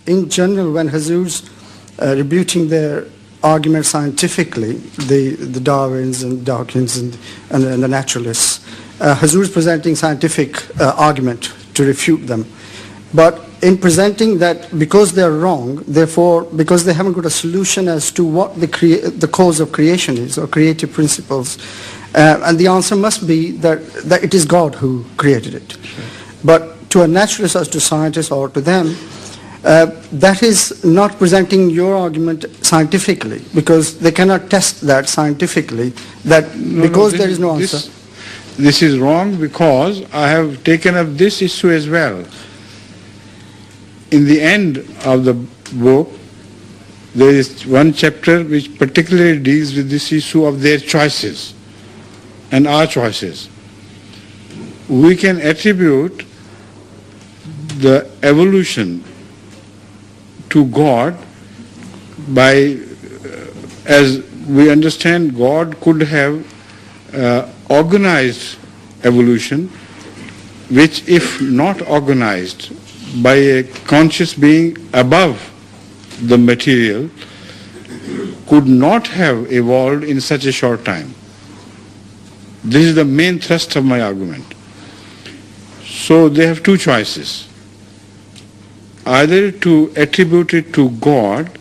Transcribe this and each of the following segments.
in general, when Hazur's rebuting their argument scientifically, the Darwins and Dawkins and the naturalists, Hazur's presenting scientific argument to refute them. But in presenting that, because they're wrong, therefore, because they haven't got a solution as to what the cause of creation is, or creative principles, and the answer must be that it is God who created it. Sure. But to a naturalist, or to scientists, or to them, that is not presenting your argument scientifically, because they cannot test that scientifically, there is no answer. This is wrong, because I have taken up this issue as well. In the end of the book, there is one chapter which particularly deals with this issue of their choices and our choices. We can attribute the evolution to God by, as we understand, God could have organized evolution, which, if not organized by a conscious being above the material, could not have evolved in such a short time. This is the main thrust of my argument. So they have two choices. Either to attribute it to God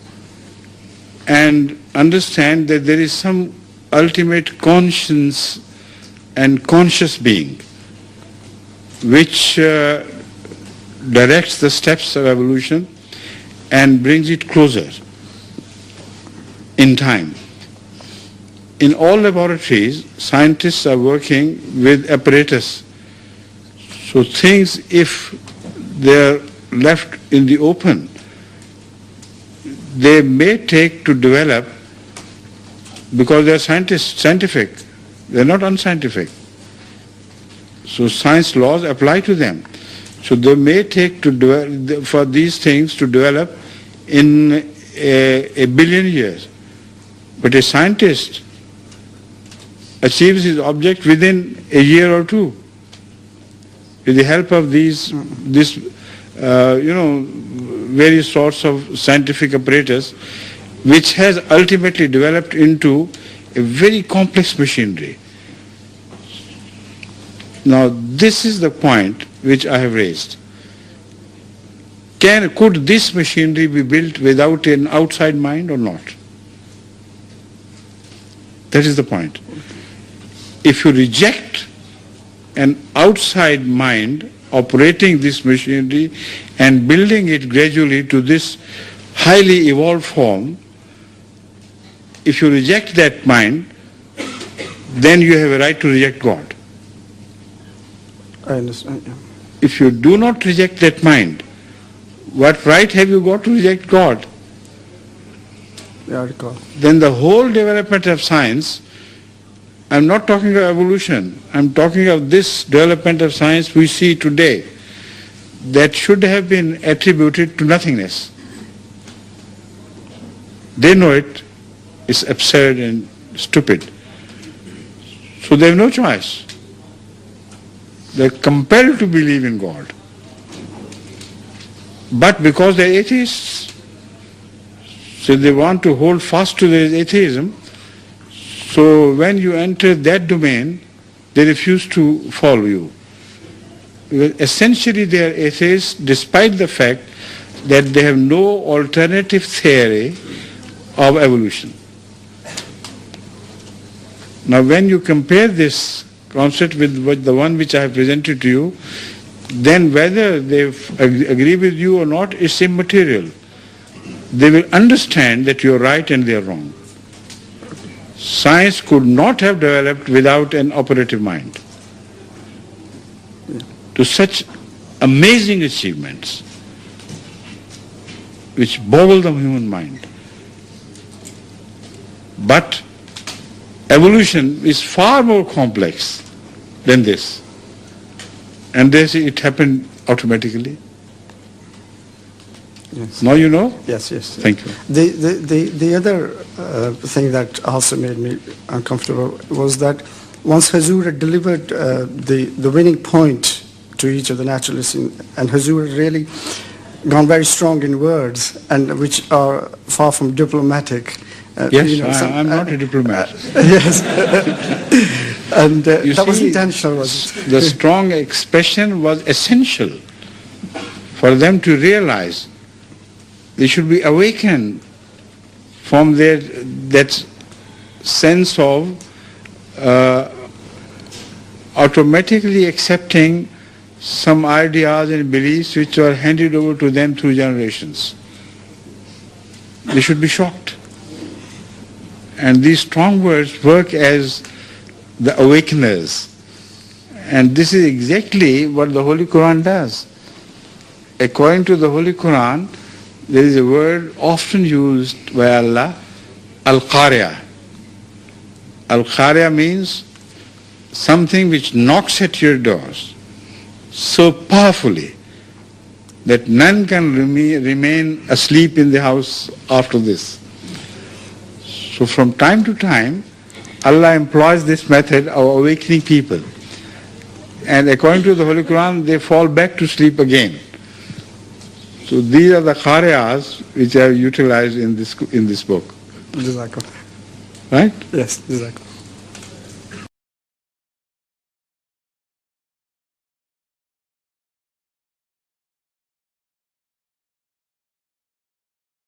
and understand that there is some ultimate conscience and conscious being which directs the steps of evolution and brings it closer in time. In all laboratories, scientists are working with apparatus. So things, if they're left in the open, they may take to develop, because they're scientific, they're not unscientific. So science laws apply to them. So they may take for these things to develop in a billion years. But a scientist achieves his object within a year or two, with the help of this various sorts of scientific apparatus, which has ultimately developed into a very complex machinery. Now, this is the point which I have raised. Could this machinery be built without an outside mind or not? That is the point. If you reject an outside mind operating this machinery and building it gradually to this highly evolved form, if you reject that mind, then you have a right to reject God. I understand. Yeah. If you do not reject that mind, what right have you got to reject God? Yeah, I recall. Then the whole development of science, I'm not talking of evolution, I'm talking of this development of science we see today, that should have been attributed to nothingness. They know it is absurd and stupid. So they have no choice. They're compelled to believe in God. But because they're atheists, so they want to hold fast to their atheism, so when you enter that domain, they refuse to follow you. Because essentially they are atheists despite the fact that they have no alternative theory of evolution. Now when you compare this concept with the one which I have presented to you, then whether they agree with you or not is immaterial. They will understand that you are right and they are wrong. Science could not have developed without an operative mind. To such amazing achievements which boggle the human mind. But evolution is far more complex than this. And they say it happened automatically. Yes. Now you know? Yes, yes. Thank you. The other thing that also made me uncomfortable was that once Hazur had delivered the winning point to each of the naturalists, and Hazur really gone very strong in words and which are far from diplomatic. Yes, I'm not a diplomat. Yes. And that was see, intentional, was it? The strong expression was essential for them to realize they should be awakened from that sense of automatically accepting some ideas and beliefs which were handed over to them through generations. They should be shocked. And these strong words work as the awakeners. And this is exactly what the Holy Quran does. According to the Holy Quran, there is a word often used by Allah, Al-Qari'ah. Al-Qari'ah means something which knocks at your doors so powerfully that none can remain asleep in the house after this. So from time to time, Allah employs this method of awakening people. And according to the Holy Quran, they fall back to sleep again. So these are the qari'ahs which are utilized in this book. Jazakallah. Right? Yes, Jazakallah.